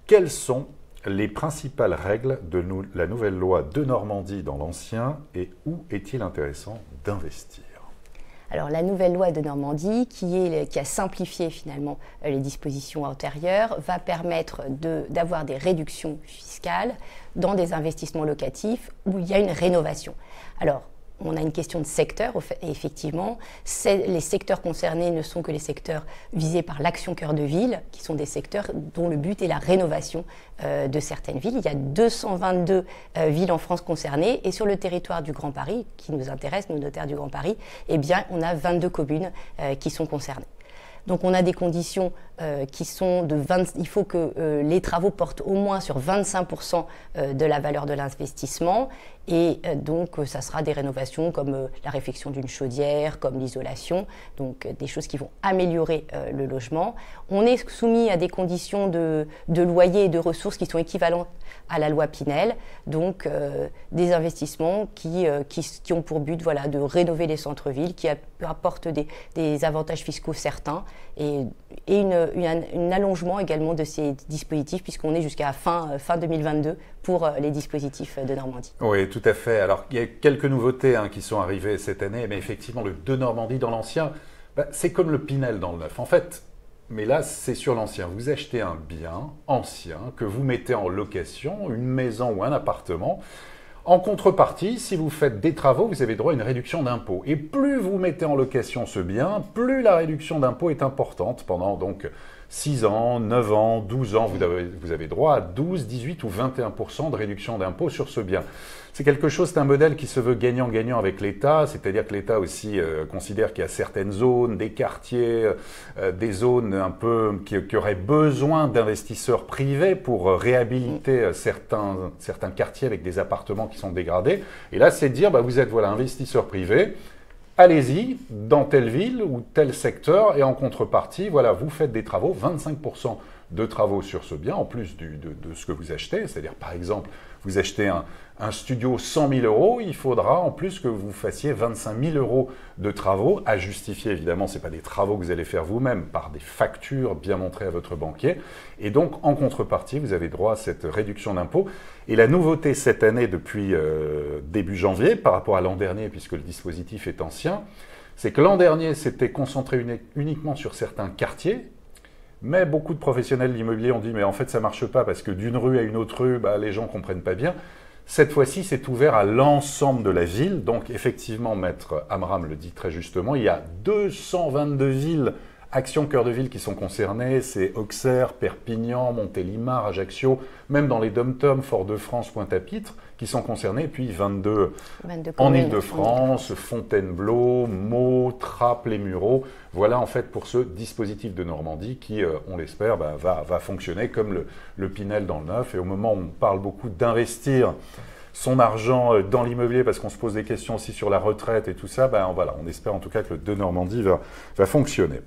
Quelles sont les principales règles de la nouvelle loi de Normandie dans l'ancien et où est-il intéressant d'investir? Alors la nouvelle loi de Normandie, qui a simplifié finalement les dispositions antérieures, va permettre d'avoir des réductions fiscales dans des investissements locatifs où il y a une rénovation. Alors, on a une question de secteur, et effectivement, les secteurs concernés ne sont que les secteurs visés par l'Action Cœur de Ville, qui sont des secteurs dont le but est la rénovation de certaines villes. Il y a 222 villes en France concernées, et sur le territoire du Grand Paris, qui nous intéresse, nous notaires du Grand Paris, eh bien, on a 22 communes qui sont concernées. Donc on a des conditions qui sont de 20, il faut que les travaux portent au moins sur 25% de la valeur de l'investissement et donc ça sera des rénovations comme la réfection d'une chaudière, comme l'isolation, donc des choses qui vont améliorer le logement. On est soumis à des conditions de loyer et de ressources qui sont équivalentes à la loi Pinel, donc des investissements qui ont pour but voilà, de rénover les centres-villes, qui apportent des avantages fiscaux certains et un allongement également de ces dispositifs puisqu'on est jusqu'à fin 2022 pour les dispositifs de Normandie. Oui, tout à fait. Alors, il y a quelques nouveautés qui sont arrivées cette année, mais effectivement, le de Normandie dans l'ancien, c'est comme le Pinel dans le neuf. En fait, mais là, c'est sur l'ancien. Vous achetez un bien ancien que vous mettez en location, une maison ou un appartement. En contrepartie, si vous faites des travaux, vous avez droit à une réduction d'impôt. Et plus vous mettez en location ce bien, plus la réduction d'impôt est importante. Pendant donc 6 ans, 9 ans, 12 ans, vous avez droit à 12, 18 ou 21% de réduction d'impôt sur ce bien. C'est quelque chose, c'est un modèle qui se veut gagnant-gagnant avec l'État, c'est-à-dire que l'État aussi considère qu'il y a certaines zones, des quartiers, des zones un peu qui auraient besoin d'investisseurs privés pour réhabiliter certains quartiers avec des appartements qui sont dégradés. Et là, c'est de dire, vous êtes investisseur privé, allez-y dans telle ville ou tel secteur et en contrepartie, vous faites des travaux, 25% de travaux sur ce bien, en plus de ce que vous achetez. C'est-à-dire, par exemple, vous achetez un studio 100 000 €, il faudra en plus que vous fassiez 25 000 € de travaux, à justifier évidemment, ce n'est pas des travaux que vous allez faire vous-même, par des factures bien montrées à votre banquier. Et donc, en contrepartie, vous avez droit à cette réduction d'impôt. Et la nouveauté cette année, depuis début janvier, par rapport à l'an dernier, puisque le dispositif est ancien, c'est que l'an dernier, c'était concentré uniquement sur certains quartiers. Mais beaucoup de professionnels de l'immobilier ont dit « mais en fait ça ne marche pas parce que d'une rue à une autre rue, les gens ne comprennent pas bien ». Cette fois-ci, c'est ouvert à l'ensemble de la ville. Donc effectivement, Maître Amram le dit très justement, il y a 222 villes, Action Cœur de Ville qui sont concernées. C'est Auxerre, Perpignan, Montélimar, Ajaccio, même dans les DOM-TOM, Fort-de-France, Pointe-à-Pitre, qui sont concernés. Et puis 22 en Île-de-France, Fontainebleau, Meaux, Trappes, les Mureaux. Voilà en fait pour ce dispositif de Normandie qui, on l'espère, va fonctionner comme le Pinel dans le neuf. Et au moment où on parle beaucoup d'investir son argent dans l'immobilier, parce qu'on se pose des questions aussi sur la retraite et tout ça, on espère en tout cas que le de Normandie va fonctionner.